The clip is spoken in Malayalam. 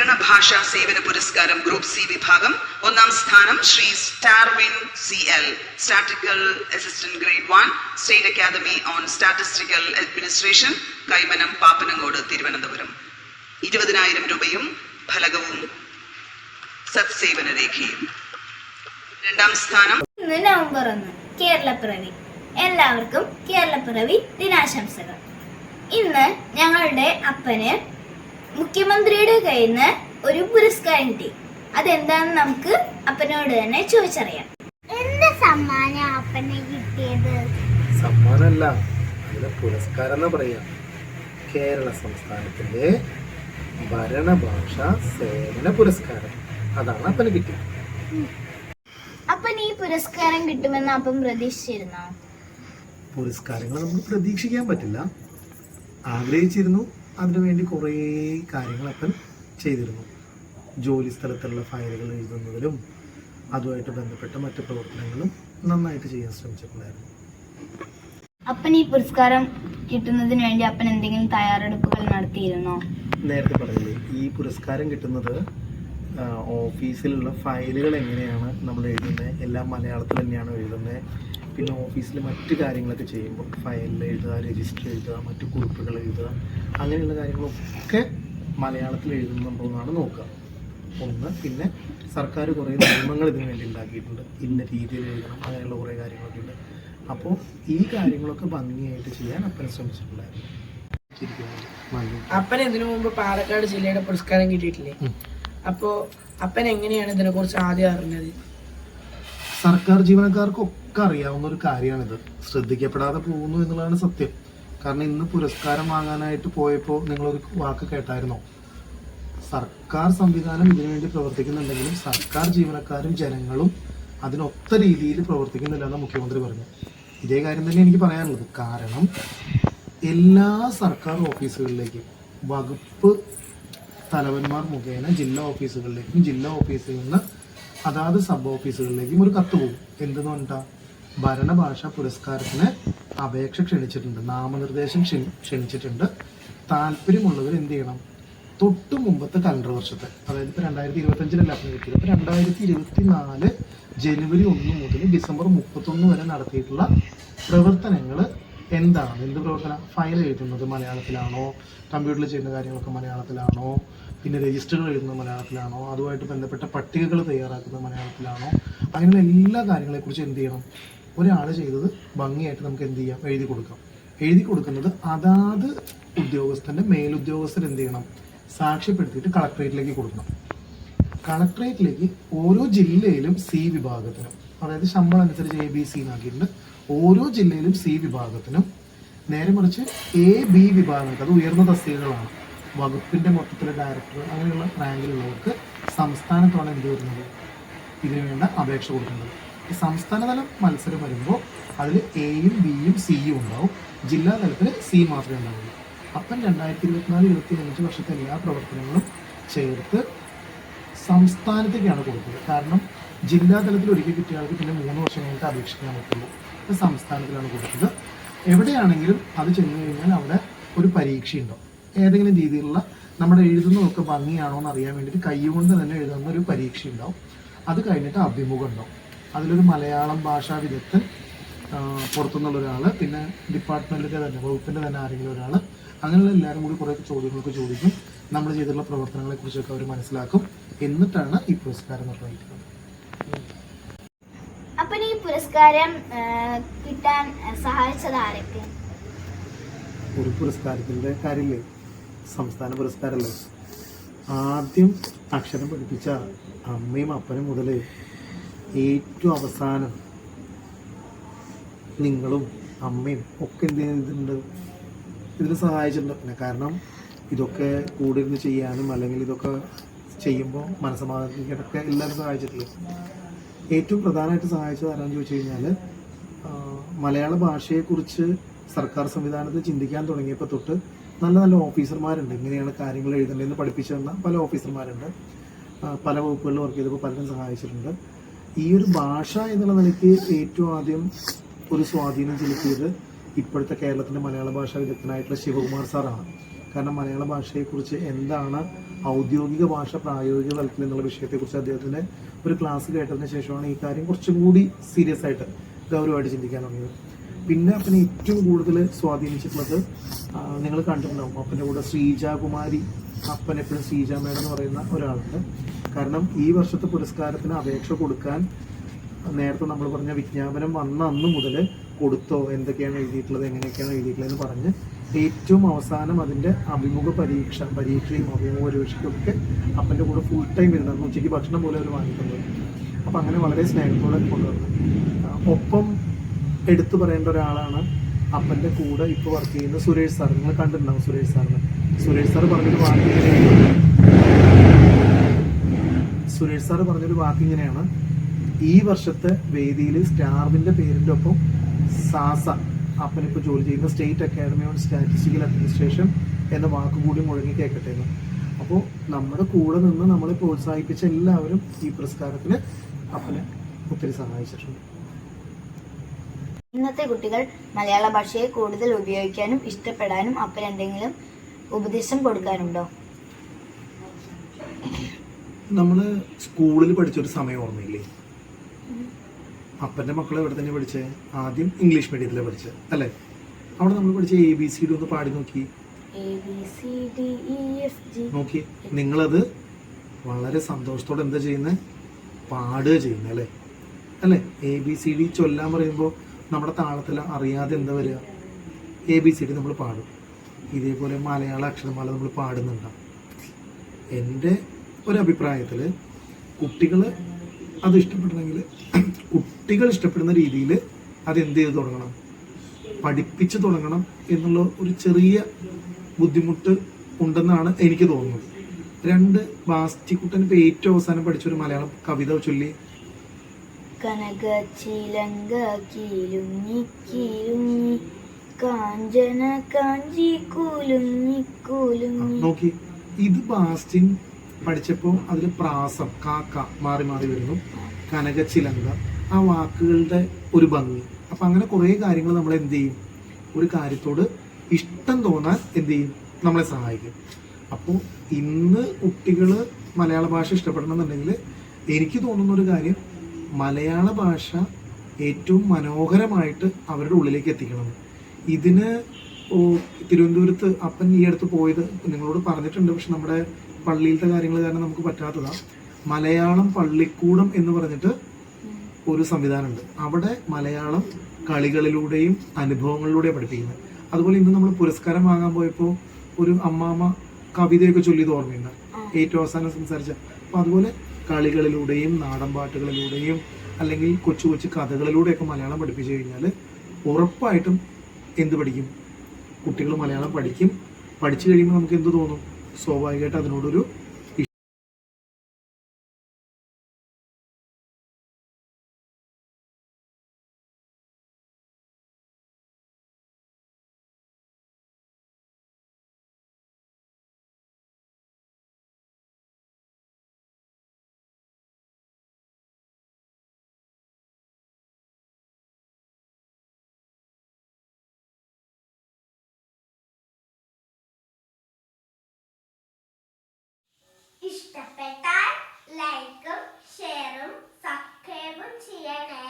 ഭരണഭാഷാ സേവന പുരസ്കാരം ഗ്രൂപ്പ് സി വിഭാഗം ഒന്നാം സ്ഥാനം ശ്രീ സ്റ്റാർവിൻ CL, statistical assistant grade 1, state academy on statistical administration, Kaimanam, Pappanamcode, Thiruvananthapuram. 20,000 രൂപയും ഫലകവും സത്സേവന രേഖയും. രണ്ടാം സ്ഥാനം നവംബർ 1 കേരളപ്പിറവി. എല്ലാവർക്കും കേരളപ്പിറവി ദിനാശംസകൾ. ഇന്ന് ഞങ്ങളുടെ അപ്പന് മുഖ്യമന്ത്രിയുടെ കയ്യിൽ നിന്ന് ഒരു പുരസ്കാരം കിട്ടി. അതെന്താണെന്ന് നമുക്ക് അപ്പനോട് തന്നെ ചോദിച്ചറിയാം. എന്ത് സമ്മാനം അപ്പനെ കിട്ടിയത്? സമ്മാനമല്ല, അതിന് പുരസ്കാരം എന്ന് പറയാം. കേരള സംസ്ഥാനത്തിന്റെ ഭരണഭാഷാ സേവന പുരസ്കാരം, അതാണ് അപ്പന് കിട്ടിയത്. അപ്പൻ ഈ പുരസ്കാരം കിട്ടുമെന്ന് അപ്പം പ്രതീക്ഷിച്ചിരുന്നോ? പുരസ്കാരങ്ങൾ നമുക്ക് പ്രതീക്ഷിക്കാൻ പറ്റില്ല. ആഗ്രഹിച്ചിരുന്നു. അതിനുവേണ്ടി കുറേ കാര്യങ്ങൾ അപ്പൻ ചെയ്തിരുന്നു. ജോലി സ്ഥലത്തുള്ള ഫയലുകൾ എഴുതുന്നതിലും അതുമായിട്ട് ബന്ധപ്പെട്ട മറ്റു പ്രവർത്തനങ്ങളും നന്നായിട്ട് ചെയ്യാൻ ശ്രമിച്ചിട്ടുണ്ടായിരുന്നു. അപ്പൻ ഈ പുരസ്കാരം കിട്ടുന്നതിന് വേണ്ടി അപ്പൻ എന്തെങ്കിലും തയ്യാറെടുപ്പുകൾ നടത്തിയിരുന്നോ? നേരത്തെ പറഞ്ഞില്ലേ, ഈ പുരസ്കാരം കിട്ടുന്നത് ഓഫീസിലുള്ള ഫയലുകൾ എങ്ങനെയാണ് നമ്മൾ എഴുതുന്നത്, എല്ലാം മലയാളത്തിൽ തന്നെയാണ് എഴുതുന്നത്. പിന്നെ ഓഫീസിൽ മറ്റു കാര്യങ്ങളൊക്കെ ചെയ്യുമ്പോൾ ഫയലിൽ എഴുതുക, രജിസ്റ്റർ എഴുതുക, മറ്റു കുറിപ്പുകൾ എഴുതുക, അങ്ങനെയുള്ള കാര്യങ്ങളൊക്കെ മലയാളത്തിൽ എഴുതുന്നുണ്ടോയെന്നാണ് നോക്കുക. ഒന്ന്, പിന്നെ സർക്കാർ കുറേ നിയമങ്ങൾ ഇതിനു വേണ്ടി ഉണ്ടാക്കിയിട്ടുണ്ട്. ഇന്ന രീതിയിൽ എഴുതണം, അങ്ങനെയുള്ള കുറേ കാര്യങ്ങളൊക്കെ ഉണ്ട്. അപ്പോൾ ഈ കാര്യങ്ങളൊക്കെ ഭംഗിയായിട്ട് ചെയ്യാൻ അപ്പൻ ശ്രമിച്ചിട്ടുണ്ടായിരുന്നു. അപ്പൻ ഇതിനു മുമ്പ് പാലക്കാട് ജില്ലയുടെ പുരസ്കാരം കിട്ടിയിട്ടില്ലേ? അപ്പോൾ അപ്പൻ എങ്ങനെയാണ് ഇതിനെക്കുറിച്ച് ആദ്യം അറിഞ്ഞത്? സർക്കാർ ജീവനക്കാർക്കൊക്കെ അറിയാവുന്ന ഒരു കാര്യമാണിത്. ശ്രദ്ധിക്കപ്പെടാതെ പോകുന്നു എന്നുള്ളതാണ് സത്യം. കാരണം ഇന്ന് പുരസ്കാരം വാങ്ങാനായിട്ട് പോയപ്പോൾ നിങ്ങളൊരു വാക്ക് കേട്ടായിരുന്നോ? സർക്കാർ സംവിധാനം ഇതിനുവേണ്ടി പ്രവർത്തിക്കുന്നുണ്ടെങ്കിലും സർക്കാർ ജീവനക്കാരും ജനങ്ങളും അതിനൊത്ത രീതിയിൽ പ്രവർത്തിക്കുന്നില്ല എന്ന് മുഖ്യമന്ത്രി പറഞ്ഞു. ഇതേ കാര്യം തന്നെ എനിക്ക് പറയാനുള്ളത്. കാരണം എല്ലാ സർക്കാർ ഓഫീസുകളിലേക്കും വകുപ്പ് തലവന്മാർ മുഖേന ജില്ലാ ഓഫീസുകളിലേക്കും ജില്ലാ ഓഫീസിൽ നിന്ന് അതാത് സബ് ഓഫീസുകളിലേക്കും ഒരു കത്ത് പോകും. എന്തെന്ന് പറഞ്ഞിട്ടാ? ഭരണഭാഷാ പുരസ്കാരത്തിന് അപേക്ഷ ക്ഷണിച്ചിട്ടുണ്ട്, നാമനിർദ്ദേശം ക്ഷണിച്ചിട്ടുണ്ട്. താല്പര്യമുള്ളവർ എന്ത് ചെയ്യണം? തൊട്ട് മുമ്പത്തെ കലണ്ടർ വർഷത്തെ, അതായത് ഇപ്പോൾ 2025 അപ്പം കിട്ടിയത്, ഇപ്പോൾ 2024 ജനുവരി 1 മുതൽ ഡിസംബർ 31 വരെ നടത്തിയിട്ടുള്ള പ്രവർത്തനങ്ങൾ എന്താണ്? എന്ത് പ്രവർത്തനം? ഫയൽ എഴുതുന്നത് മലയാളത്തിലാണോ? കമ്പ്യൂട്ടറിൽ ചെയ്യുന്ന കാര്യങ്ങളൊക്കെ മലയാളത്തിലാണോ? പിന്നെ രജിസ്റ്ററുകൾ എഴുതുന്നത് മലയാളത്തിലാണോ? അതുമായിട്ട് ബന്ധപ്പെട്ട പട്ടികകൾ തയ്യാറാക്കുന്നത് മലയാളത്തിലാണോ? അങ്ങനെയുള്ള എല്ലാ കാര്യങ്ങളെക്കുറിച്ച് എന്ത് ചെയ്യണം? ഒരാൾ ചെയ്തത് ഭംഗിയായിട്ട് നമുക്ക് എന്ത് ചെയ്യാം? എഴുതി കൊടുക്കാം. എഴുതി കൊടുക്കുന്നത് അതാത് ഉദ്യോഗസ്ഥൻ്റെ മേലുദ്യോഗസ്ഥർ എന്ത് ചെയ്യണം? സാക്ഷ്യപ്പെടുത്തിയിട്ട് കളക്ടറേറ്റിലേക്ക് കൊടുക്കണം. കളക്ടറേറ്റിലേക്ക് ഓരോ ജില്ലയിലും C വിഭാഗത്തിനും, അതായത് ശമ്പളം അനുസരിച്ച് ABC എന്നാക്കിയിട്ടുണ്ട്, ഓരോ ജില്ലയിലും C വിഭാഗത്തിനും, നേരെ മറിച്ച് AB വിഭാഗങ്ങൾക്ക്, അത് ഉയർന്ന തസ്തികകളാണ്, വകുപ്പിൻ്റെ മൊത്തത്തിലെ ഡയറക്ടർ അങ്ങനെയുള്ള റാങ്കിലുള്ളവർക്ക് സംസ്ഥാനത്താണ് എന്ത് വരുന്നത്? ഇതിനു വേണ്ട അപേക്ഷ കൊടുക്കുന്നത്. ഈ സംസ്ഥാനതലം മത്സരം വരുമ്പോൾ അതിൽ Aയും Bയും Cയും ഉണ്ടാവും. ജില്ലാ തലത്തിൽ C മാത്രമേ ഉണ്ടാവുള്ളൂ. അപ്പം 2024-25 വർഷത്തെ എല്ലാ പ്രവർത്തനങ്ങളും ചേർത്ത് സംസ്ഥാനത്തേക്കാണ് കൊടുത്തത്. കാരണം ജില്ലാ തലത്തിൽ ഒരിക്കൽ കിട്ടിയ ആൾക്ക് പിന്നെ 3 വർഷം കഴിഞ്ഞിട്ട് അപേക്ഷിക്കാൻ പറ്റുള്ളൂ. ഇപ്പോൾ സംസ്ഥാനത്തിലാണ് കൊടുത്തത്. എവിടെയാണെങ്കിലും അത് ചെന്ന് കഴിഞ്ഞാൽ അവിടെ ഒരു പരീക്ഷയുണ്ടാവും. ഏതെങ്കിലും രീതിയിലുള്ള നമ്മുടെ എഴുതുന്നതൊക്കെ ഭംഗിയാണോ എന്ന് അറിയാൻ വേണ്ടിയിട്ട് കൈകൊണ്ട് തന്നെ എഴുതുന്ന ഒരു പരീക്ഷ ഉണ്ടാവും. അത് കഴിഞ്ഞിട്ട് അഭിമുഖം ഉണ്ടാവും. അതിലൊരു മലയാളം ഭാഷാ വിദഗ്ധൻ, പുറത്തുനിന്നുള്ള ഒരാൾ, പിന്നെ ഡിപ്പാർട്ട്മെൻറ്റിൻ്റെ തന്നെ വകുപ്പിൻ്റെ തന്നെ ആരെങ്കിലും ഒരാൾ, അങ്ങനെയുള്ള എല്ലാവരും കൂടി കുറേ ചോദ്യങ്ങളൊക്കെ ചോദിക്കും. നമ്മൾ ചെയ്തിട്ടുള്ള പ്രവർത്തനങ്ങളെക്കുറിച്ചൊക്കെ അവർ മനസ്സിലാക്കും. എന്നിട്ടാണ് ഈ പുരസ്കാരം നിർവഹിക്കുന്നത്. അപ്പം ഈ പുരസ്കാരം കിട്ടാൻ സഹായിച്ചത് ആരൊക്കെ? ഒരു പുരസ്കാരത്തിൻ്റെ കാര്യമില്ലേ, സംസ്ഥാന പുരസ്കാരമല്ലേ. ആദ്യം അക്ഷരം പഠിപ്പിച്ച അമ്മയും അപ്പനും മുതൽ ഏറ്റവും അവസാനം നിങ്ങളും അമ്മയും ഒക്കെ എന്ത് ചെയ്തിട്ടുണ്ട്? ഇതിൽ സഹായിച്ചിട്ടുണ്ട്. പിന്നെ കാരണം ഇതൊക്കെ കൂടെ ഇരുന്ന് ചെയ്യാനും അല്ലെങ്കിൽ ഇതൊക്കെ ചെയ്യുമ്പോൾ മനസ്സമാധാനിക്കാനൊക്കെ എല്ലാവരും സഹായിച്ചിട്ടില്ല. ഏറ്റവും പ്രധാനമായിട്ട് സഹായിച്ചത് ആരാണെന്ന് ചോദിച്ചു കഴിഞ്ഞാൽ, മലയാള ഭാഷയെക്കുറിച്ച് സർക്കാർ സംവിധാനത്തിൽ ചിന്തിക്കാൻ തുടങ്ങിയപ്പോൾ തൊട്ട് നല്ല നല്ല ഓഫീസർമാരുണ്ട്. ഇങ്ങനെയാണ് കാര്യങ്ങൾ എഴുതേണ്ടതെന്ന് പഠിപ്പിച്ചു തന്ന പല ഓഫീസർമാരുണ്ട്. പല വകുപ്പുകളിൽ വർക്ക് ചെയ്തപ്പോൾ പലരും സഹായിച്ചിട്ടുണ്ട്. ഈ ഒരു ഭാഷ എന്നുള്ള നിലയ്ക്ക് ഏറ്റവും ആദ്യം ഒരു സ്വാധീനം ചെലുത്തിയത് ഇപ്പോഴത്തെ കേരളത്തിൻ്റെ മലയാള ഭാഷാ വിദഗ്ധനായിട്ടുള്ള ശിവകുമാർ സാറാണ്. കാരണം മലയാള ഭാഷയെക്കുറിച്ച് എന്താണ് ഔദ്യോഗിക ഭാഷ പ്രായോഗിക തലത്തിൽ എന്നുള്ള വിഷയത്തെക്കുറിച്ച് അദ്ദേഹത്തിൻ്റെ ഒരു ക്ലാസ് കേട്ടതിന് ശേഷമാണ് ഈ കാര്യം കുറച്ചും കൂടി സീരിയസ് ആയിട്ട് ഗൗരവമായിട്ട് ചിന്തിക്കാൻ തുടങ്ങിയത്. പിന്നെ അപ്പനെ ഏറ്റവും കൂടുതൽ സ്വാധീനിച്ചിട്ടുള്ളത് നിങ്ങൾ കണ്ടിട്ടുണ്ടാവും, അപ്പൻ്റെ കൂടെ ശ്രീജകുമാരി, അപ്പൻ എപ്പോഴും ശ്രീജ മേഡം എന്ന് പറയുന്ന ഒരാളുണ്ട്. കാരണം ഈ വർഷത്തെ പുരസ്കാരത്തിന് അപേക്ഷ കൊടുക്കാൻ നേരത്തെ നമ്മൾ പറഞ്ഞ വിജ്ഞാപനം വന്ന അന്ന് മുതൽ കൊടുത്തോ, എന്തൊക്കെയാണ് എഴുതിയിട്ടുള്ളത്, എങ്ങനെയൊക്കെയാണ് എഴുതിയിട്ടുള്ളത് എന്ന് പറഞ്ഞ് ഏറ്റവും അവസാനം അതിൻ്റെ അഭിമുഖ പരീക്ഷയും അഭിമുഖ പരീക്ഷയ്ക്കൊക്കെ അപ്പൻ്റെ കൂടെ ഫുൾ ടൈം ഇരുന്നു. ഉച്ചയ്ക്ക് ഭക്ഷണം പോലെ അവർ വാങ്ങിക്കുന്നത്. അപ്പം അങ്ങനെ വളരെ സ്നേഹത്തോടെ കൊണ്ടുവന്നു. ഒപ്പം എടുത്തു പറയേണ്ട ഒരാളാണ് അപ്പൻ്റെ കൂടെ ഇപ്പോൾ വർക്ക് ചെയ്യുന്ന സുരേഷ് സാർ. നിങ്ങൾ കണ്ടിട്ടുണ്ടാവും സുരേഷ് സാറിന്. സുരേഷ് സാർ പറഞ്ഞൊരു വാക്ക് ഇങ്ങനെയാണ്, ഈ വർഷത്തെ വേദിയിൽ സ്റ്റാർവിൻ്റെ പേരിൻ്റെ ഒപ്പം സാസ, അപ്പനിപ്പോൾ ജോലി ചെയ്യുന്ന state academy on statistical administration എന്ന വാക്ക് കൂടി മുഴങ്ങി കേൾക്കട്ടെ എന്ന്. അപ്പോൾ നമ്മുടെ കൂടെ നിന്ന് നമ്മളെ പ്രോത്സാഹിപ്പിച്ച എല്ലാവരും ഈ പുരസ്കാരത്തിന് അപ്പനെ ഒത്തിരി സഹായിച്ചിട്ടുണ്ട്. ഇന്നത്തെ കുട്ടികൾ മലയാള ഭാഷയെ കൂടുതൽ ഉപയോഗിക്കാനും ഇഷ്ടപ്പെടാനും അപ്പൻ എന്തെങ്കിലും ഉപദേശം കൊടുക്കാറുണ്ടോ? നമ്മൾ സ്കൂളിൽ പഠിച്ചൊരു സമയം ഓർമ്മയില്ലേ? അപ്പൻ്റെ മക്കളെ എവിടെ തന്നെ പഠിച്ചേ? ആദ്യം ഇംഗ്ലീഷ് മീഡിയത്തിലാണ് പഠിച്ചത് അല്ലേ? അവിടെ നമ്മൾ പഠിച്ച ABCD ഒന്ന് പാടി നോക്കി. നോക്കി, നിങ്ങളത് വളരെ സന്തോഷത്തോടെ എന്താ ചെയ്യുന്നത്? പാടുക ചെയ്യുന്നത് അല്ലേ? അല്ലേ? ABCD ചൊല്ലാൻ പറയുമ്പോൾ നമ്മുടെ താളത്തിൽ അറിയാതെ എന്താ വരിക? ABCD നമ്മൾ പാടും. ഇതേപോലെ മലയാള അക്ഷരമാല നമ്മൾ പാടുന്നുണ്ടാവും. എൻ്റെ ഒരഭിപ്രായത്തിൽ കുട്ടികൾ അത് ഇഷ്ടപ്പെടണമെങ്കിൽ കുട്ടികൾ ഇഷ്ടപ്പെടുന്ന രീതിയിൽ അതെന്ത് ചെയ്ത് തുടങ്ങണം? പഠിപ്പിച്ച് തുടങ്ങണം എന്നുള്ള ഒരു ചെറിയ ബുദ്ധിമുട്ട് ഉണ്ടെന്നാണ് എനിക്ക് തോന്നുന്നത്. 2 ബാസ്റ്റിക്കുട്ടൻ ഇപ്പോൾ ഏറ്റവും അവസാനം പഠിച്ചൊരു മലയാളം കവിത ചൊല്ലി. കനക ചിലങ്ക കീലുങ്ങി കീലുങ്ങി കാഞ്ചന കാഞ്ചി കൂലുങ്ങി കൂലുങ്ങി. നോക്കി, ഇത് ബാസ്റ്റിൻ പഠിച്ചപ്പോൾ അതിൽ പ്രാസം കാക്ക മാറി മാറി വരുന്നു, കനകച്ചിലങ്ക, ആ വാക്കുകളുടെ ഒരു ഭംഗി. അപ്പം അങ്ങനെ കുറേ കാര്യങ്ങൾ നമ്മൾ എന്ത് ചെയ്യും? ഒരു കാര്യത്തോട് ഇഷ്ടം തോന്നാൻ എന്ത് ചെയ്യും? നമ്മളെ സഹായിക്കും. അപ്പോൾ ഇന്ന് കുട്ടികൾ മലയാള ഭാഷ ഇഷ്ടപ്പെടണമെന്നുണ്ടെങ്കിൽ എനിക്ക് തോന്നുന്ന ഒരു കാര്യം, മലയാള ഭാഷ ഏറ്റവും മനോഹരമായിട്ട് അവരുടെ ഉള്ളിലേക്ക് എത്തിക്കണം. ഇതിന് തിരുവനന്തപുരത്ത് അപ്പൻ ഈ അടുത്ത് പോയത് നിങ്ങളോട് പറഞ്ഞിട്ടുണ്ട്, പക്ഷെ നമ്മുടെ പള്ളിയിലത്തെ കാര്യങ്ങൾ കാരണം നമുക്ക് പറ്റാത്തതാണ്. മലയാളം പള്ളിക്കൂടം എന്ന് പറഞ്ഞിട്ട് ഒരു സംവിധാനമുണ്ട്. അവിടെ മലയാളം കളികളിലൂടെയും അനുഭവങ്ങളിലൂടെയും പഠിപ്പിക്കുന്നത്. അതുപോലെ ഇന്ന് നമ്മൾ പുരസ്കാരം വാങ്ങാൻ പോയപ്പോൾ ഒരു അമ്മാമ്മ കവിതയൊക്കെ ചൊല്ലിയത് ഓർമ്മയുണ്ട്, ഏറ്റവും അവസാനം സംസാരിച്ച. അപ്പോൾ അതുപോലെ കളികളിലൂടെയും നാടൻ പാട്ടുകളിലൂടെയും അല്ലെങ്കിൽ കൊച്ചു കൊച്ചു കഥകളിലൂടെയൊക്കെ മലയാളം പഠിപ്പിച്ചു കഴിഞ്ഞാൽ ഉറപ്പായിട്ടും എന്ത് പഠിക്കും? കുട്ടികൾ മലയാളം പഠിക്കും. പഠിച്ചു കഴിയുമ്പോൾ നമുക്ക് എന്ത് തോന്നും? സ്വാഭാവികമായിട്ട് അതിനോടൊരു ഇഷ്ടപ്പെട്ടാൽ ലൈക്കും ഷെയറും സബ്സ്ക്രൈബും ചെയ്യണേ.